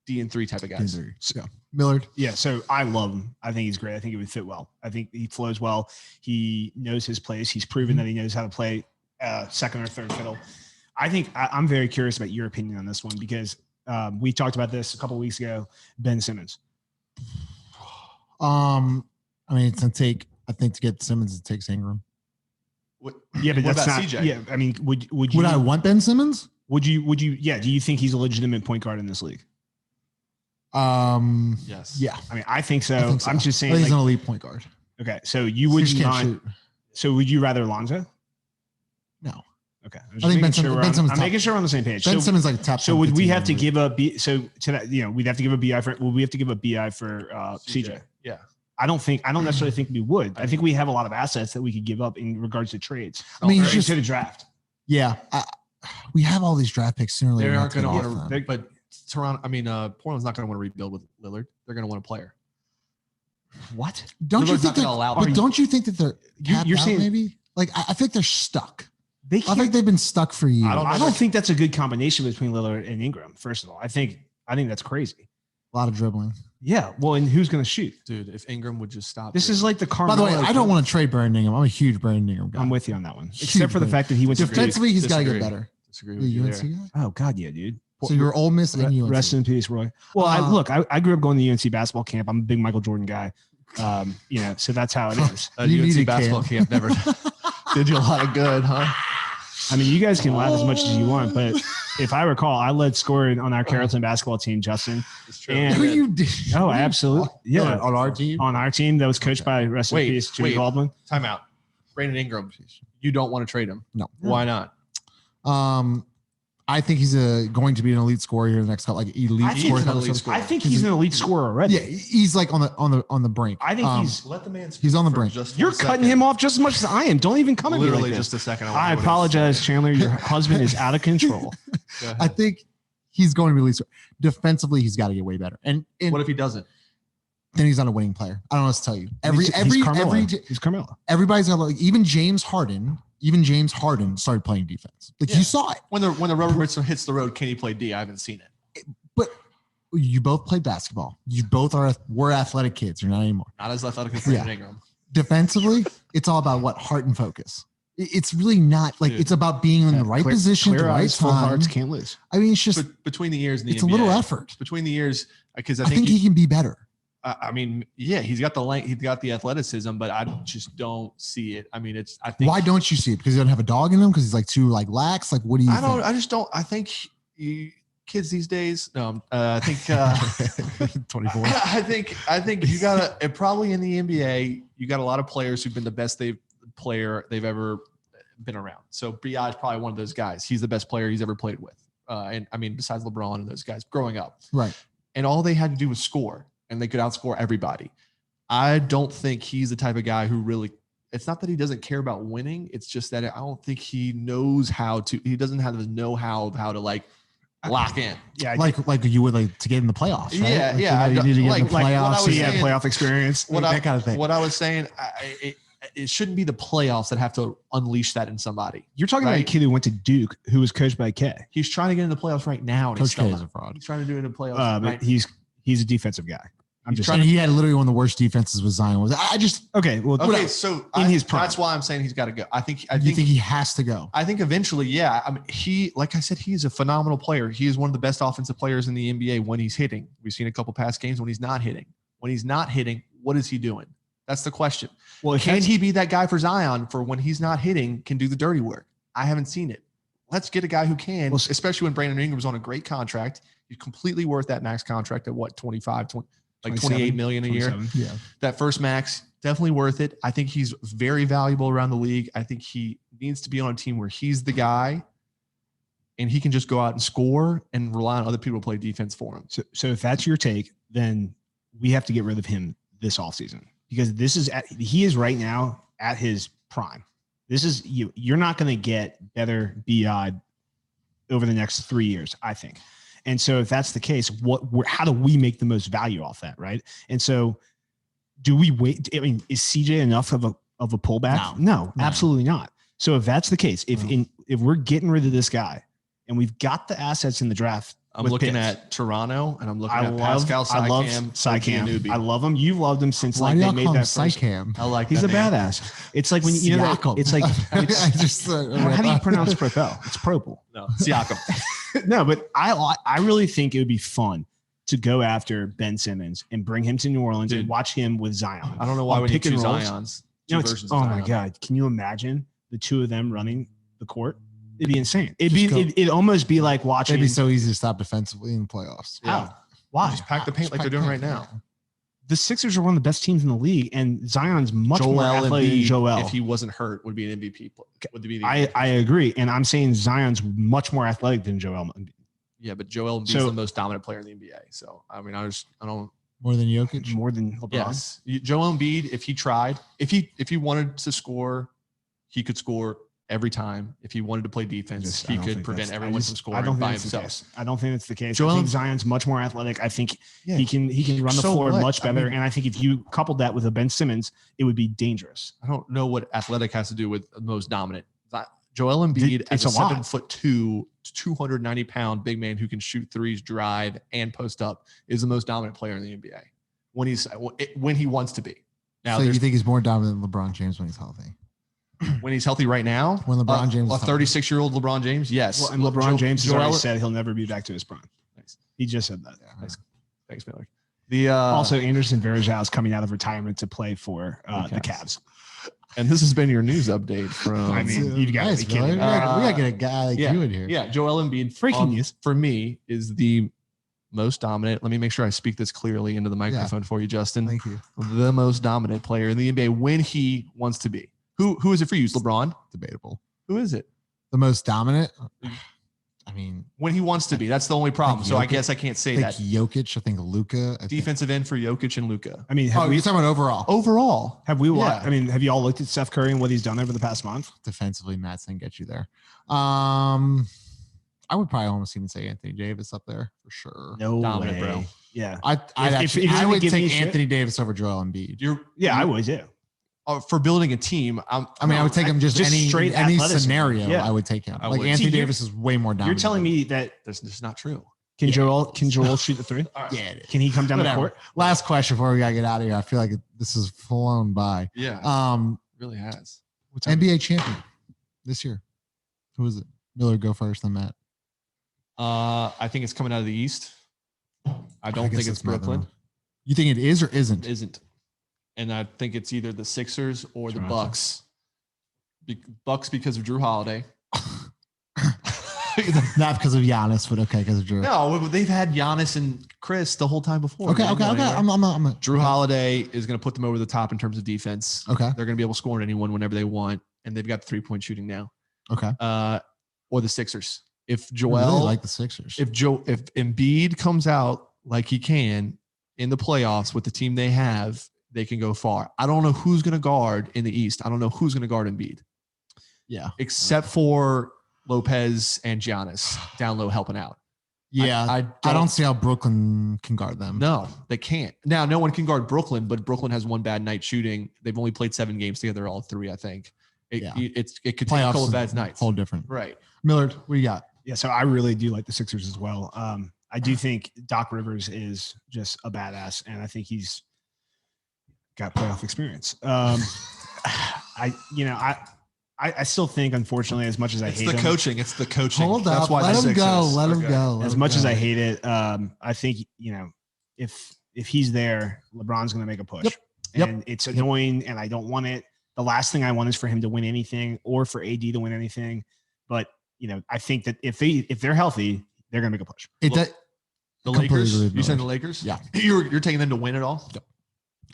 D&3 type of guys. So, Millard. Yeah, so I love him. I think he's great. I think he would fit well. I think he flows well. He knows his place. He's proven that he knows how to play second or third fiddle. I think I'm very curious about your opinion on this one because we talked about this a couple of weeks ago. Ben Simmons. I mean, it's gonna take. I think to get Simmons, it takes Ingram. Yeah, but that's not. CJ? Yeah, I mean, would you? Would I want Ben Simmons? Would you? Yeah. Do you think he's a legitimate point guard in this league? Yes. Yeah. I mean, I think so. I'm just saying. He's an elite point guard. Okay, so you would not. Shoot. So would you rather Lonzo? No. Okay. I think Ben Simmons. I'm making sure we're on the same page. Ben Simmons like top. So would we have to give up? So to that, we'd have to give a BI for. Will we have to give a BI for CJ? Yeah. I don't necessarily think we would. I think we have a lot of assets that we could give up in regards to trades. I mean, just to the draft. Yeah. We have all these draft picks sooner or later. They aren't going to want to, but Toronto. I mean, Portland's not going to want to rebuild with Lillard. They're going to want a player. What? Don't Lillard's you think? Don't you think that they're you're saying maybe? Like I think they're stuck. I think they've been stuck for years. I don't think that's a good combination between Lillard and Ingram. First of all, I think that's crazy. A lot of dribbling. Yeah. Well, and who's going to shoot? Dude, if Ingram would just stop. This is like the Carmelo. By the way, I don't want to trade Brandon Ingram. I'm a huge Brandon Ingram guy. I'm with you on that one. Except for the fact that he went defensively, he's got to get better. Disagree with you there. Oh, God, yeah, dude. So you're Ole Miss and UNC. Rest in peace, Roy. Well, I grew up going to UNC basketball camp. I'm a big Michael Jordan guy. So that's how it is. UNC basketball camp never did you a lot of good, huh? I mean, you guys can laugh as much as you want, but if I recall, I led scoring on our Carrollton basketball team, Justin. And you did? Oh, absolutely. Yeah. On our team? On our team that was coached by rest in peace, Jimmy Baldwin. Time out. Brandon Ingram, you don't want to trade him. No. Why not? I think he's going to be an elite scorer here in the next couple, like elite scorer. I think he's an elite scorer already. Yeah, he's like on the brink. I think let the man speak. He's on the brink. You're cutting him off just as much as I am. Don't even come at me like literally this. just a second. I apologize, Chandler. Your husband is out of control. I think he's going to be elite scorer. Defensively, he's got to get way better. And what if he doesn't? Then he's not a winning player. I don't know what to tell you. He's Carmelo. Everybody's got like even James Harden started playing defense. Like you saw it. When the rubber hits the road, can he play D? I haven't seen it. But you both played basketball. You both were athletic kids. You're not anymore. Not as athletic as Brandon Ingram. Defensively, it's all about heart and focus. It's really not like it's about being in the right position at the right time. Full hearts can't lose. I mean, it's just between the years, it's a little effort. Between the years, because I think he can be better. I mean, yeah, he's got the length, he's got the athleticism, but I just don't see it. I mean, I think. Why don't you see it? Because he doesn't have a dog in him? Because he's like too lax? Like, what do you think? I just don't. I think kids these days. No, I think 24. I think you gotta probably in the NBA, you got a lot of players who've been the best player they've ever been around. So B.I. is probably one of those guys. He's the best player he's ever played with. And I mean, besides LeBron and those guys growing up. Right. And all they had to do was score. And they could outscore everybody. I don't think he's the type of guy who really, it's not that he doesn't care about winning. It's just that I don't think he knows he doesn't have the know-how of how to like lock in. Yeah. Like you would like to get in the playoffs. Right? Yeah. Like, yeah. You need to get in the playoffs. Playoff experience. That kind of thing. What I was saying, it shouldn't be the playoffs that have to unleash that in somebody. You're talking about a kid who went to Duke who was coached by K. He's trying to get into the playoffs right now. And Coach K is a fraud. He's trying to do it in the playoffs. But he's a defensive guy. I'm just saying he had literally one of the worst defenses with Zion. So in his prime. That's why I'm saying he's got to go. I think he has to go. I think eventually, yeah. I mean, like I said, he's a phenomenal player. He is one of the best offensive players in the NBA when he's hitting. We've seen a couple past games when he's not hitting. When he's not hitting, what is he doing? That's the question. Well, Can he be that guy for Zion for when he's not hitting, can do the dirty work? I haven't seen it. Let's get a guy who can, especially when Brandon Ingram's on a great contract. He's completely worth that max contract at what, 28 million a year. Yeah. That first max, definitely worth it. I think he's very valuable around the league. I think he needs to be on a team where he's the guy and he can just go out and score and rely on other people to play defense for him. So if that's your take, then we have to get rid of him this offseason because he is right now at his prime. This is you're not going to get better BI over the next 3 years, I think. And so if that's the case, how do we make the most value off that? Right. And so do we wait? I mean, is CJ enough of a pullback? No, absolutely not. So if that's the case, if we're getting rid of this guy and we've got the assets in the draft, I'm looking at Toronto and I'm looking at Pascal Siakam. I love Siakam. I love him. You've loved him since Why like do they made that Siakam? I like he's that a name. badass. It's like when you know that, it's like I just how do you pronounce Propel? It's Propel. No, Siakam. No, but I really think it would be fun to go after Ben Simmons and bring him to New Orleans and watch him with Zion. I don't know why we need two Zions. My God. Can you imagine the two of them running the court? It'd be insane. It'd almost be like watching. It'd be so easy to stop defensively in the playoffs. Yeah. How? Why? Just pack the paint like they're doing right now. The Sixers are one of the best teams in the league, and Zion's much more athletic than Joel. If he wasn't hurt, would be an MVP. I agree, and I'm saying Zion's much more athletic than Joel. Yeah, but Joel Embiid's the most dominant player in the NBA. So I mean, I don't more than Jokic, more than LeBron. Yes, Joel Embiid, if he tried, if he wanted to score, he could score every time. If he wanted to play defense, he could prevent everyone from scoring by himself. I don't think that's the case. I think Zion's much more athletic. I think he can run the floor much better. And I think if you coupled that with a Ben Simmons, it would be dangerous. I don't know what athletic has to do with the most dominant. Joel Embiid, as a 7'2", 290-pound big man who can shoot threes, drive, and post up, is the most dominant player in the NBA when he wants to be. Now, so you think he's more dominant than LeBron James when he's healthy? When he's healthy right now, when LeBron James, a 36-year-old LeBron James, yes. Well, and LeBron James has already said he'll never be back to his prime. Nice. He just said that. Yeah. Nice. Thanks, Miller. Also, Anderson Varejao is coming out of retirement to play for the Cavs. And this has been your news update from. I mean, you got to be kidding. We got to get a guy like you in here. Yeah, Joel Embiid, breaking news for me, is the most dominant. Let me make sure I speak this clearly into the microphone for you, Justin. Thank you. The most dominant player in the NBA when he wants to be. Who is it for you? Is LeBron? Debatable. Who is it? The most dominant? I mean, when he wants to be. That's the only problem. So I guess I can't say that. Jokic. I think Luka. Defensive end for Jokic and Luka. I mean, you're talking about overall. Overall, have we? Yeah. I mean, have you all looked at Steph Curry and what he's done over the past month? Defensively, Matt's didn't get you there. I would probably almost even say Anthony Davis up there for sure. No dominant, way. bro. Yeah, I would take Anthony Davis over Joel Embiid. I would. Yeah. For building a team, I would take him just any scenario. Yeah. I would take him. Anthony Davis is way more dominant. You're telling me that that's just not true. Can Joel shoot the three? Right. Yeah. It is. Can he come down the court? Last question before we gotta get out of here. I feel like this is flown by. Yeah. Really has. NBA champion this year. Who is it? Miller, go first, then Matt. I think it's coming out of the East. I don't think it's Brooklyn. You think it is or isn't? It isn't. And I think it's either the Sixers or the Bucks. Bucks because of Drew Holiday. Not because of Giannis, but okay, because of Drew. No, they've had Giannis and Chris the whole time before. Okay. I'm Drew Holiday is going to put them over the top in terms of defense. Okay. They're going to be able to score on anyone whenever they want, and they've got 3-point shooting now. Okay. Or the Sixers. If I really Joel, like the Sixers. if Embiid comes out like he can in the playoffs with the team they have, they can go far. I don't know who's going to guard in the East. I don't know who's going to guard Embiid. Yeah. Except for Lopez and Giannis down low helping out. Yeah. I don't see how Brooklyn can guard them. No, they can't. Now, no one can guard Brooklyn, but Brooklyn has one bad night shooting. They've only played 7 games together, all 3, I think. It could take a couple of bad nights. Whole different. Right. Millard, what do you got? Yeah, so I really do like the Sixers as well. I do think Doc Rivers is just a badass, and I think he's got playoff experience. I still think, unfortunately, as much as I hate him, it's the coaching. Hold up. That's why let him go. Let him go. As much as I hate it, I think if he's there, LeBron's going to make a push. and it's annoying, and I don't want it. The last thing I want is for him to win anything or for AD to win anything. But I think that if they're healthy, they're gonna make a push. The Lakers? You saying the Lakers? Yeah. You're taking them to win it all? Yep.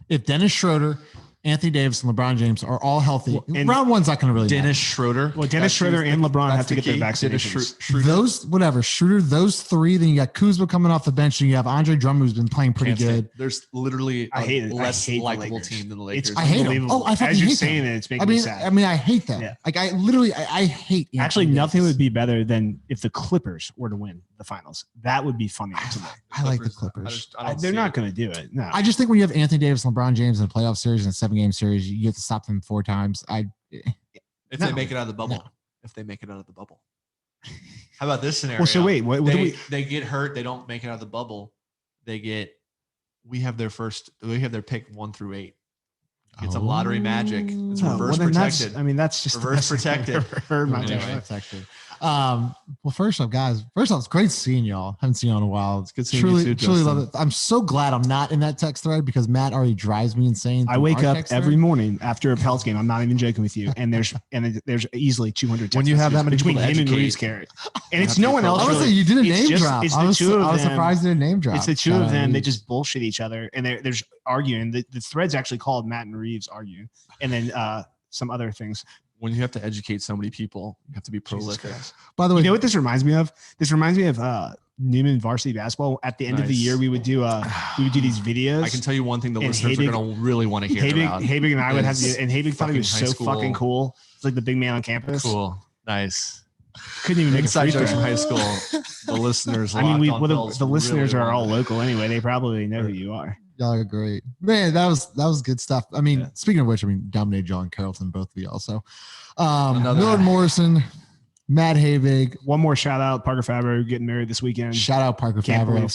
If Dennis Schroeder, Anthony Davis, and LeBron James are all healthy, and round one's not going to really matter. Dennis Schroeder. Well, Dennis Schroeder and LeBron have to get their vaccinations. Schroeder, those three. Then you got Kuzma coming off the bench, and you have Andre Drummond, who's been playing pretty good. There's literally a less likable team than the Lakers. I hate them. Oh, I fucking hate saying them. it, it's making me sad. I mean, I hate them. Yeah. Like I hate. Anthony Actually, nothing Davis. would be better than if the Clippers were to win the finals. That would be funny to me. I like the Clippers. They're not going to do it. No. I just think when you have Anthony Davis and LeBron James in a playoff series and a 7-game series, you get to stop them 4 times. If they make it out of the bubble. No. If they make it out of the bubble. How about this scenario? Well, so wait, they get hurt, they don't make it out of the bubble. We have their pick 1 through 8. Get some lottery magic. It's reverse protected. That's just reverse protected. Protected. Well, first off, it's great seeing y'all. Haven't seen y'all in a while. It's good seeing you too, truly Justin. love it. I'm so glad I'm not in that text thread because Matt already drives me insane. I wake up every morning after a Pels game. I'm not even joking with you. And there's easily 200 texts when you have that many between people him and Reeves Carrot. And it's no one else. I was saying you did a name drop. I was surprised you did a name drop. It's the two of them. They just bullshit each other, and there's arguing. The thread's actually called Matt and Reeves arguing, and then some other things. When you have to educate so many people, you have to be prolific. By the way, you know what this reminds me of? This reminds me of Newman varsity basketball. At the end of the year, we would do these videos. I can tell you one thing the listeners are going to really want to hear about. Habig and I would have to, and Habig thought he was so fucking cool. It's like the big man on campus. Cool. Nice. Couldn't even make inside a jokes from high school. The listeners. The listeners are all local anyway. They probably know who you are. Y'all are great, man. That was good stuff. I mean, speaking of which, dominated John Carrollton, both of y'all. So, Millard Morrison, Matt Habig. One more shout out, Parker Faber getting married this weekend. Shout out Parker Faber.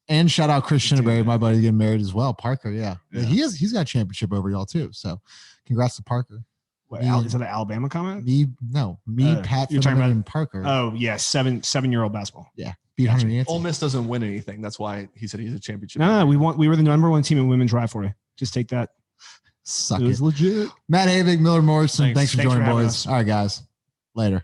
And shout out Chris Shinneberry, my buddy, getting married as well. Parker, yeah. He's got a championship over y'all too. So, congrats to Parker. Is that an Alabama comment? Pat, you're talking about and Parker. Oh yeah, 7-year-old basketball. Yeah. Beat Hunter Yancey. Ole Miss doesn't win anything. That's why he said he's a championship. No, we were the number 1 team in women's rivalry. Just take that. Suck it. Was legit. Matt Habig, Millard Morrison. Thanks for joining, boys. All right, guys. Later.